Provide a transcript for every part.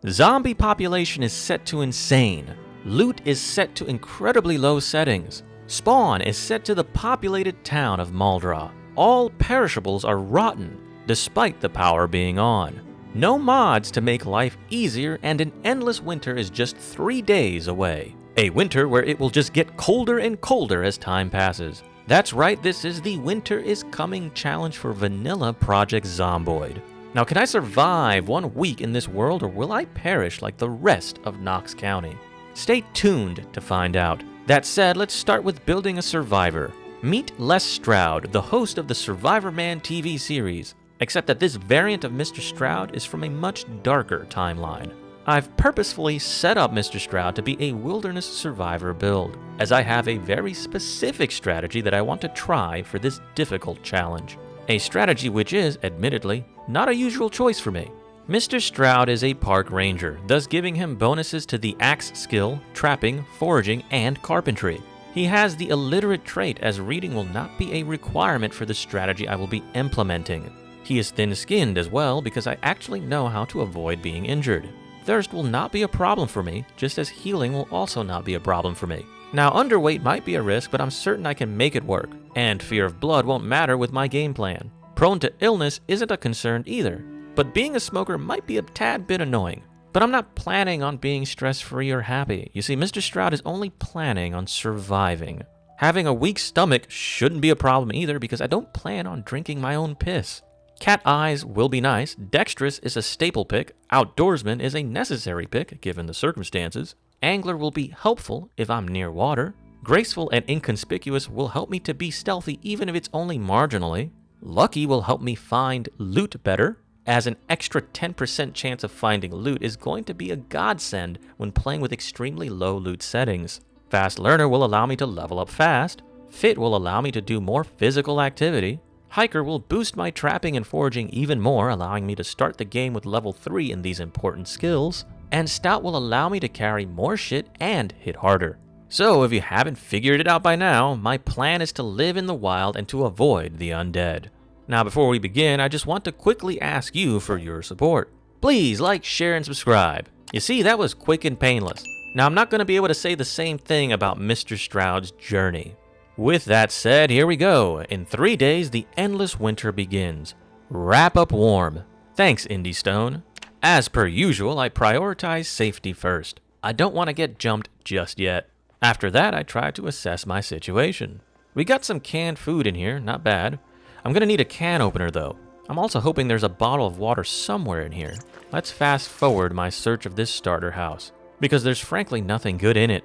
Zombie population is set to insane. Loot is set to incredibly low settings. Spawn is set to the populated town of Muldraugh. All perishables are rotten, despite the power being on. No mods to make life easier, and an endless winter is just 3 days away. A winter where it will just get colder and colder as time passes. That's right, this is the Winter is Coming challenge for vanilla Project Zomboid. Now, can I survive 1 week in this world, or will I perish like the rest of Knox County? Stay tuned to find out. That said, let's start with building a survivor. Meet Les Stroud, the host of the Survivor Man TV series, except that this variant of Mr. Stroud is from a much darker timeline. I've purposefully set up Mr. Stroud to be a wilderness survivor build, as I have a very specific strategy that I want to try for this difficult challenge. A strategy which is, admittedly, not a usual choice for me. Mr. Stroud is a park ranger, thus giving him bonuses to the axe skill, trapping, foraging, and carpentry. He has the illiterate trait, as reading will not be a requirement for the strategy I will be implementing. He is thin-skinned as well, because I actually know how to avoid being injured. Thirst will not be a problem for me, just as healing will also not be a problem for me. Now, underweight might be a risk, but I'm certain I can make it work, and fear of blood won't matter with my game plan. Prone to illness isn't a concern either, but being a smoker might be a tad bit annoying. But I'm not planning on being stress-free or happy. You see, Mr. Stroud is only planning on surviving. Having a weak stomach shouldn't be a problem either, because I don't plan on drinking my own piss. Cat eyes will be nice, dexterous is a staple pick, outdoorsman is a necessary pick given the circumstances, angler will be helpful if I'm near water, graceful and inconspicuous will help me to be stealthy even if it's only marginally, lucky will help me find loot better, as an extra 10% chance of finding loot is going to be a godsend when playing with extremely low loot settings. Fast learner will allow me to level up fast, fit will allow me to do more physical activity, hiker will boost my trapping and foraging even more, allowing me to start the game with level 3 in these important skills, and stout will allow me to carry more shit and hit harder. So if you haven't figured it out by now, my plan is to live in the wild and to avoid the undead. Now before we begin, I just want to quickly ask you for your support. Please like, share, and subscribe. You see, that was quick and painless. Now I'm not going to be able to say the same thing about Mr. Stroud's journey. With that said, here we go. In 3 days, the endless winter begins. Wrap up warm. Thanks, Indy Stone. As per usual, I prioritize safety first. I don't want to get jumped just yet. After that, I try to assess my situation. We got some canned food in here, not bad. I'm going to need a can opener though. I'm also hoping there's a bottle of water somewhere in here. Let's fast forward my search of this starter house, because there's frankly nothing good in it.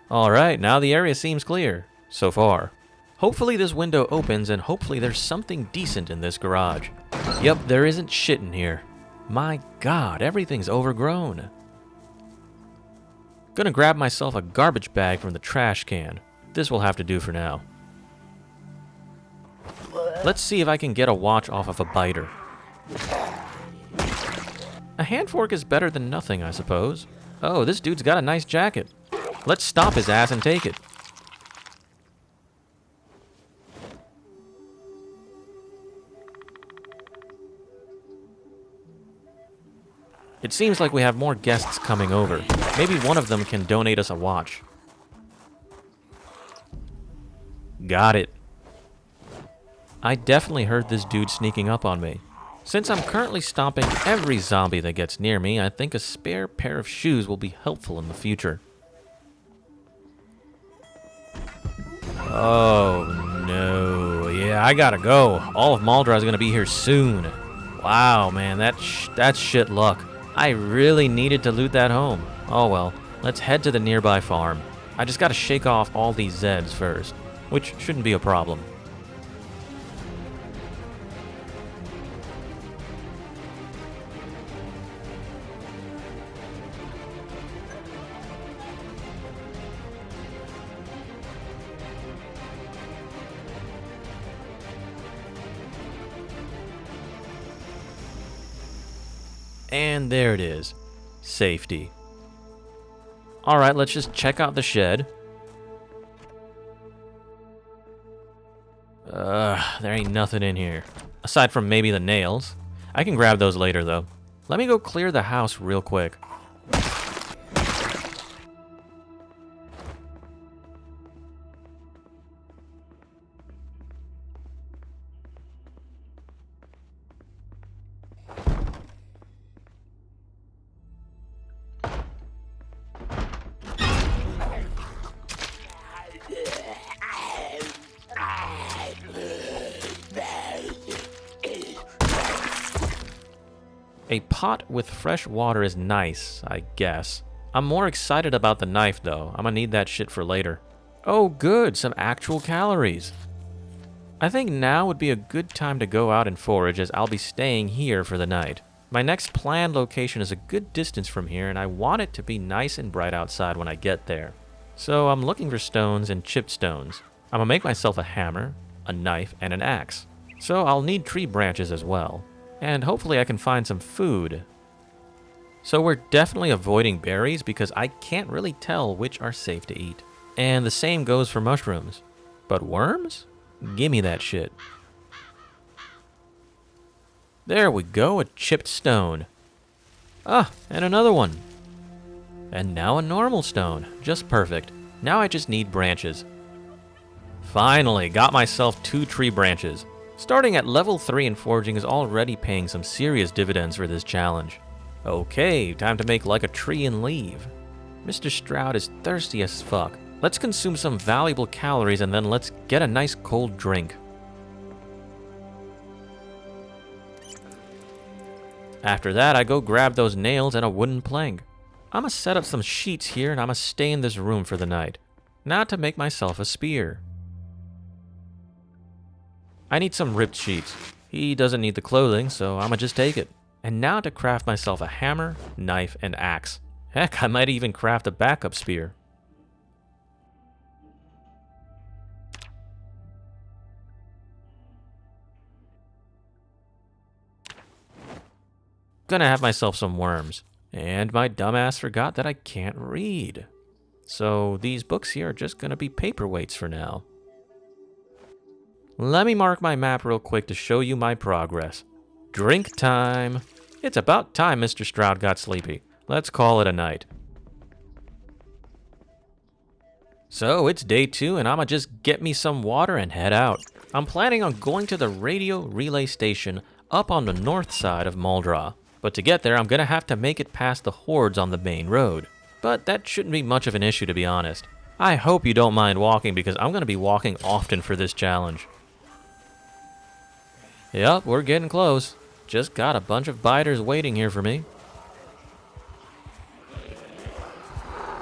Alright, now the area seems clear. So far. Hopefully this window opens and hopefully there's something decent in this garage. Yep, there isn't shit in here. My god, everything's overgrown. Gonna grab myself a garbage bag from the trash can. This will have to do for now. Let's see if I can get a watch off of a biter. A hand fork is better than nothing, I suppose. Oh, this dude's got a nice jacket. Let's stomp his ass and take it. It seems like we have more guests coming over. Maybe one of them can donate us a watch. Got it. I definitely heard this dude sneaking up on me. Since I'm currently stomping every zombie that gets near me, I think a spare pair of shoes will be helpful in the future. Oh, no. Yeah, I gotta go. All of Muldraugh is gonna be here soon. Wow, man, that's shit luck. I really needed to loot that home. Oh well, let's head to the nearby farm. I just gotta shake off all these Zeds first, which shouldn't be a problem. And there it is. Safety. Alright, let's just check out the shed. There ain't nothing in here. Aside from maybe the nails. I can grab those later, though. Let me go clear the house real quick. A pot with fresh water is nice, I guess. I'm more excited about the knife, though. I'm gonna need that shit for later. Oh, good, some actual calories. I think now would be a good time to go out and forage, as I'll be staying here for the night. My next planned location is a good distance from here, and I want it to be nice and bright outside when I get there. So I'm looking for stones and chipped stones. I'm gonna make myself a hammer, a knife, and an axe. So I'll need tree branches as well. And hopefully I can find some food. So we're definitely avoiding berries because I can't really tell which are safe to eat. And the same goes for mushrooms. But worms? Gimme that shit. There we go, a chipped stone. Ah, and another one. And now a normal stone. Just perfect. Now I just need branches. Finally, got myself 2 tree branches. Starting at level 3 in foraging is already paying some serious dividends for this challenge. Okay, time to make like a tree and leave. Mr. Stroud is thirsty as fuck. Let's consume some valuable calories and then let's get a nice cold drink. After that, I go grab those nails and a wooden plank. I'ma set up some sheets here and I'ma stay in this room for the night. Now to make myself a spear. I need some ripped sheets. He doesn't need the clothing, so I'ma just take it. And now to craft myself a hammer, knife, and axe. Heck, I might even craft a backup spear. Gonna have myself some worms. And my dumbass forgot that I can't read. So these books here are just gonna be paperweights for now. Let me mark my map real quick to show you my progress. Drink time. It's about time Mr. Stroud got sleepy. Let's call it a night. So it's day 2 and I'ma just get me some water and head out. I'm planning on going to the radio relay station up on the north side of Muldraugh. But to get there, I'm gonna have to make it past the hordes on the main road. But that shouldn't be much of an issue, to be honest. I hope you don't mind walking because I'm gonna be walking often for this challenge. Yep, we're getting close. Just got a bunch of biters waiting here for me.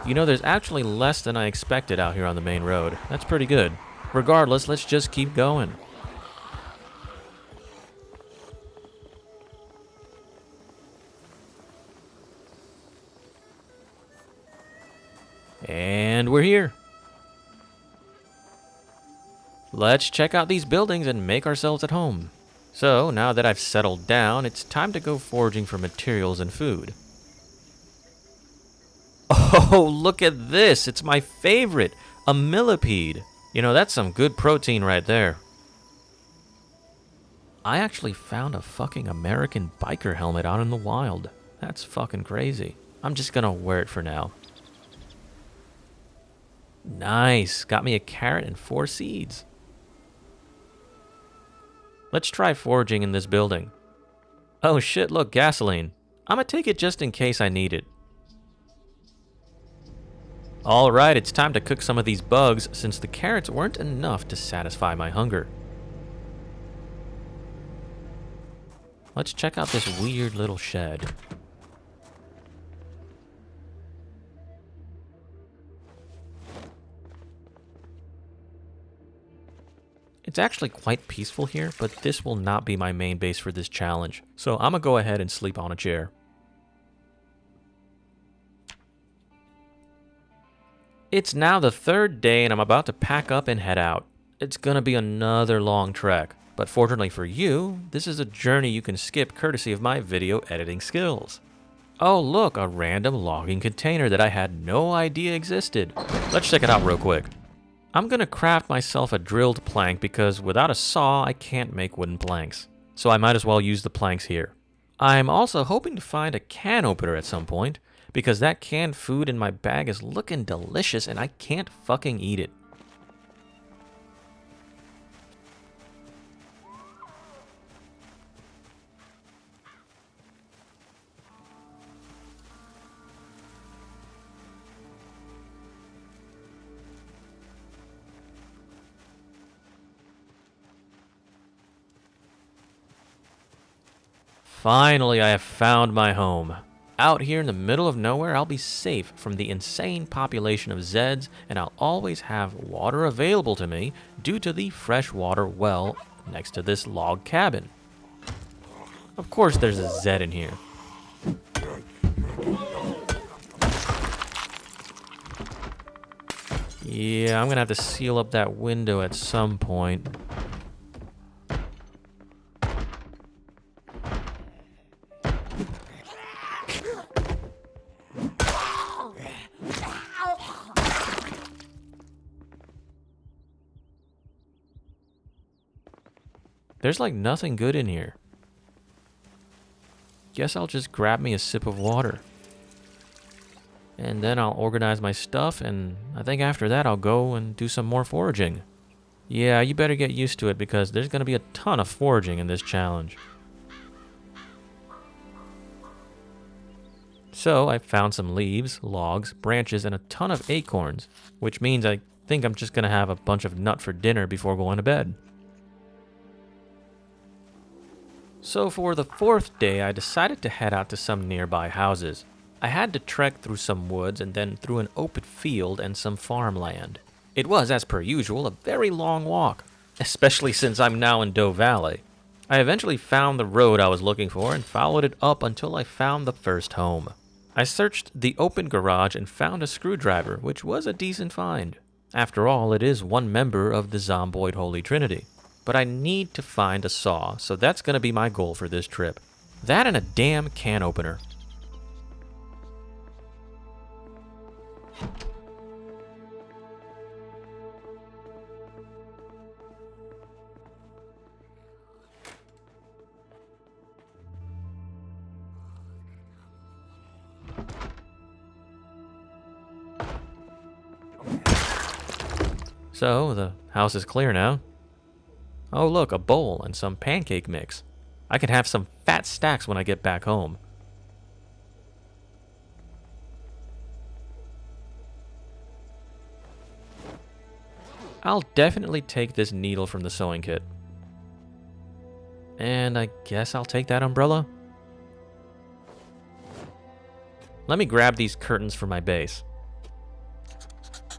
You know, there's actually less than I expected out here on the main road. That's pretty good. Regardless, let's just keep going. And we're here. Let's check out these buildings and make ourselves at home. So, now that I've settled down, it's time to go foraging for materials and food. Oh, look at this! It's my favorite! A millipede! You know, that's some good protein right there. I actually found a fucking American biker helmet out in the wild. That's fucking crazy. I'm just gonna wear it for now. Nice! Got me a carrot and 4 seeds. Let's try foraging in this building. Oh shit, look, gasoline. I'ma take it just in case I need it. Alright, it's time to cook some of these bugs since the carrots weren't enough to satisfy my hunger. Let's check out this weird little shed. It's actually quite peaceful here, but this will not be my main base for this challenge, so I'm gonna go ahead and sleep on a chair. It's now the 3rd day and I'm about to pack up and head out. It's gonna be another long trek, but fortunately for you, this is a journey you can skip courtesy of my video editing skills. Oh look, a random logging container that I had no idea existed. Let's check it out real quick. I'm gonna craft myself a drilled plank because without a saw, I can't make wooden planks. So I might as well use the planks here. I'm also hoping to find a can opener at some point because that canned food in my bag is looking delicious and I can't fucking eat it. Finally, I have found my home. Out here in the middle of nowhere, I'll be safe from the insane population of Zeds, and I'll always have water available to me due to the freshwater well next to this log cabin. Of course, there's a Zed in here. Yeah, I'm gonna have to seal up that window at some point. There's like nothing good in here. Guess I'll just grab me a sip of water. And then I'll organize my stuff, and I think after that I'll go and do some more foraging. Yeah, you better get used to it because there's going to be a ton of foraging in this challenge. So I found some leaves, logs, branches, and a ton of acorns, which means I think I'm just going to have a bunch of nut for dinner before going to bed. So for the fourth day, I decided to head out to some nearby houses. I had to trek through some woods and then through an open field and some farmland. It was, as per usual, a very long walk, especially since I'm now in Doe Valley. I eventually found the road I was looking for and followed it up until I found the first home. I searched the open garage and found a screwdriver, which was a decent find. After all, it is one member of the Zomboid Holy Trinity. But I need to find a saw, so that's going to be my goal for this trip. That and a damn can opener. So, the house is clear now. Oh look, a bowl and some pancake mix. I can have some fat stacks when I get back home. I'll definitely take this needle from the sewing kit. And I guess I'll take that umbrella. Let me grab these curtains for my base.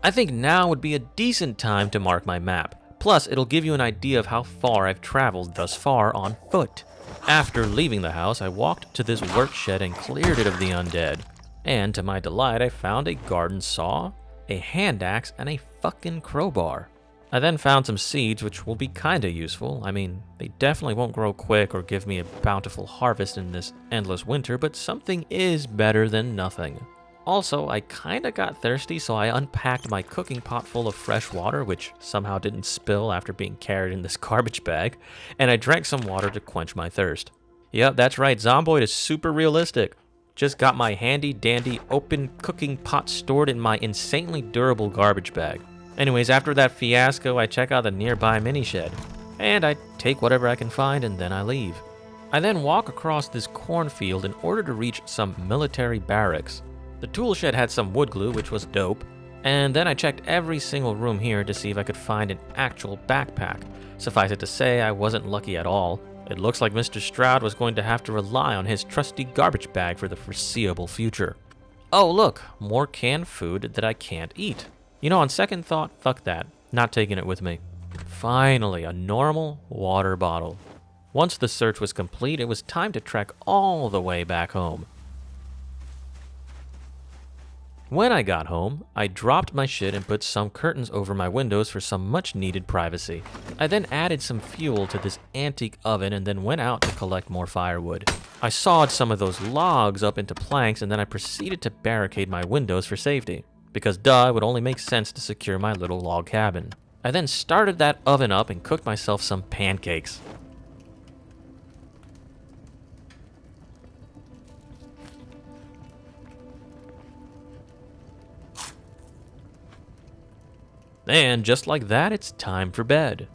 I think now would be a decent time to mark my map. Plus, it'll give you an idea of how far I've traveled thus far on foot. After leaving the house, I walked to this work shed and cleared it of the undead. And to my delight, I found a garden saw, a hand axe, and a fucking crowbar. I then found some seeds, which will be kinda useful. I mean, they definitely won't grow quick or give me a bountiful harvest in this endless winter, but something is better than nothing. Also, I kinda got thirsty, so I unpacked my cooking pot full of fresh water, which somehow didn't spill after being carried in this garbage bag, and I drank some water to quench my thirst. Yep, that's right, Zomboid is super realistic. Just got my handy dandy open cooking pot stored in my insanely durable garbage bag. Anyways, after that fiasco, I check out the nearby mini shed, and I take whatever I can find and then I leave. I then walk across this cornfield in order to reach some military barracks. The tool shed had some wood glue, which was dope, and then I checked every single room here to see if I could find an actual backpack. Suffice it to say, I wasn't lucky at all. It looks like Mr. Stroud was going to have to rely on his trusty garbage bag for the foreseeable future. Oh look, more canned food that I can't eat. You know, on second thought, fuck that. Not taking it with me. Finally, a normal water bottle. Once the search was complete, it was time to trek all the way back home. When I got home, I dropped my shit and put some curtains over my windows for some much needed privacy. I then added some fuel to this antique oven and then went out to collect more firewood. I sawed some of those logs up into planks and then I proceeded to barricade my windows for safety. because duh, it would only make sense to secure my little log cabin. I then started that oven up and cooked myself some pancakes. And just like that, it's time for bed.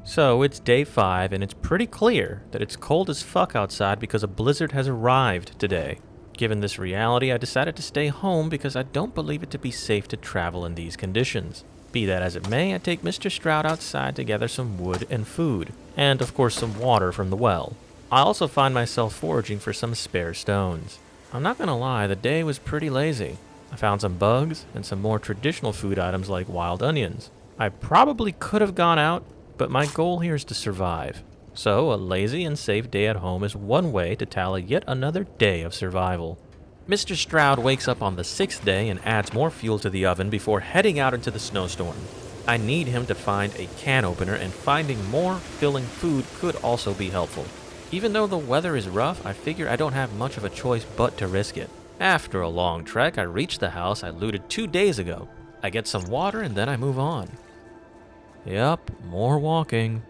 So it's day 5, and it's pretty clear that it's cold as fuck outside because a blizzard has arrived today. Given this reality, I decided to stay home because I don't believe it to be safe to travel in these conditions. Be that as it may, I take Mr. Stroud outside to gather some wood and food, and of course some water from the well. I also find myself foraging for some spare stones. I'm not gonna lie, the day was pretty lazy. I found some bugs and some more traditional food items like wild onions. I probably could have gone out, but my goal here is to survive. So a lazy and safe day at home is one way to tally yet another day of survival. Mr. Stroud wakes up on the 6th day and adds more fuel to the oven before heading out into the snowstorm. I need him to find a can opener, and finding more filling food could also be helpful. Even though the weather is rough, I figure I don't have much of a choice but to risk it. After a long trek, I reach the house I looted 2 days ago. I get some water and then I move on. Yup, more walking.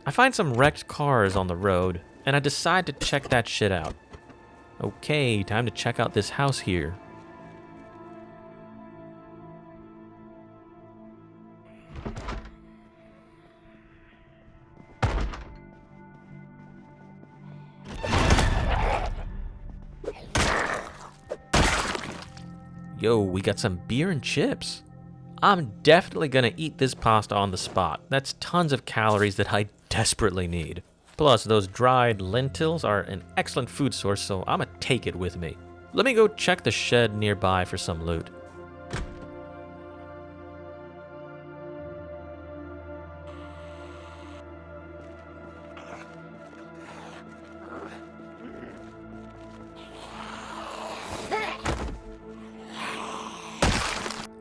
I find some wrecked cars on the road, and I decide to check that shit out. Okay, time to check out this house here. Yo, we got some beer and chips. I'm definitely gonna eat this pasta on the spot. That's tons of calories that I desperately need. Plus, those dried lentils are an excellent food source, so I'ma take it with me. Let me go check the shed nearby for some loot.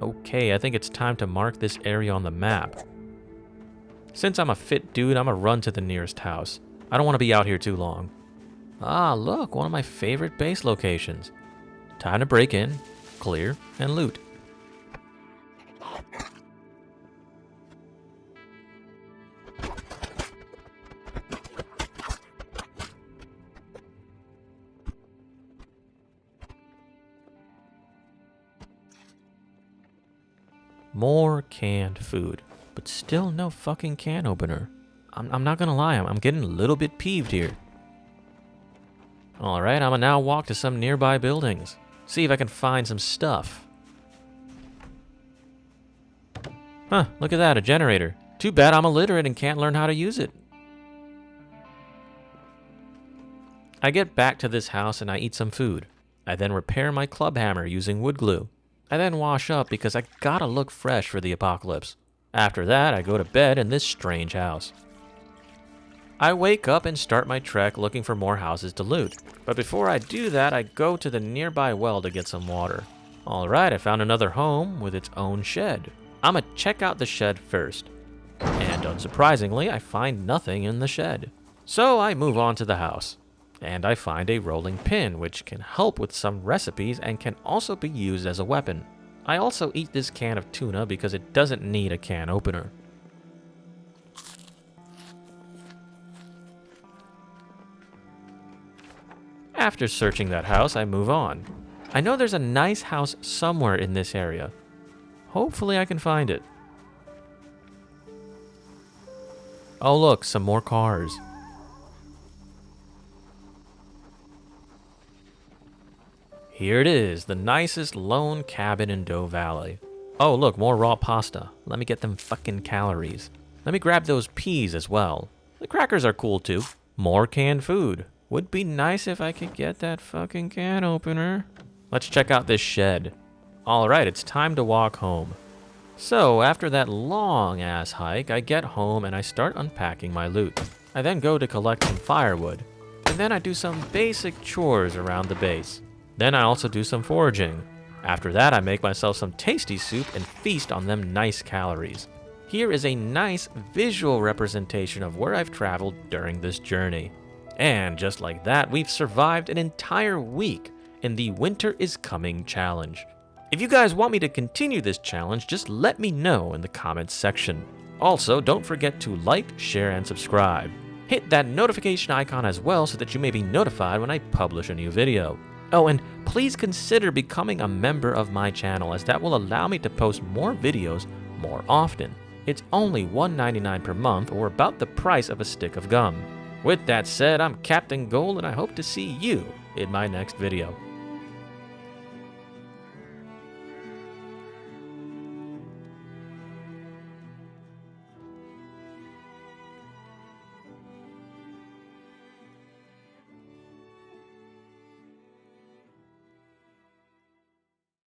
Okay, I think it's time to mark this area on the map. Since I'm a fit dude, I'm gonna run to the nearest house. I don't want to be out here too long. Ah, look, one of my favorite base locations. Time to break in, clear, and loot. More canned food, but still no fucking can opener. I'm not gonna lie, I'm getting a little bit peeved here. Alright, I'ma now walk to some nearby buildings. See if I can find some stuff. Huh, look at that, a generator. Too bad I'm illiterate and can't learn how to use it. I get back to this house and I eat some food. I then repair my club hammer using wood glue. I then wash up because I gotta look fresh for the apocalypse. After that, I go to bed in this strange house. I wake up and start my trek looking for more houses to loot. But before I do that, I go to the nearby well to get some water. Alright, I found another home with its own shed. I'ma check out the shed first. And unsurprisingly, I find nothing in the shed. So I move on to the house. And I find a rolling pin, which can help with some recipes and can also be used as a weapon. I also eat this can of tuna because it doesn't need a can opener. After searching that house, I move on. I know there's a nice house somewhere in this area. Hopefully I can find it. Oh look, some more cars. Here it is, the nicest lone cabin in Doe Valley. Oh look, more raw pasta. Let me get them fucking calories. Let me grab those peas as well. The crackers are cool too. More canned food. Would be nice if I could get that fucking can opener. Let's check out this shed. Alright, it's time to walk home. So, after that long ass hike, I get home and I start unpacking my loot. I then go to collect some firewood. And then I do some basic chores around the base. Then I also do some foraging. After that, I make myself some tasty soup and feast on them nice calories. Here is a nice visual representation of where I've traveled during this journey. And just like that, we've survived an entire week in the Winter is Coming challenge. If you guys want me to continue this challenge, just let me know in the comments section. Also, don't forget to like, share, and subscribe. Hit that notification icon as well so that you may be notified when I publish a new video. Oh, and please consider becoming a member of my channel, as that will allow me to post more videos more often. It's only $1.99 per month, or about the price of a stick of gum. With that said, I'm Captain Gold, and I hope to see you in my next video.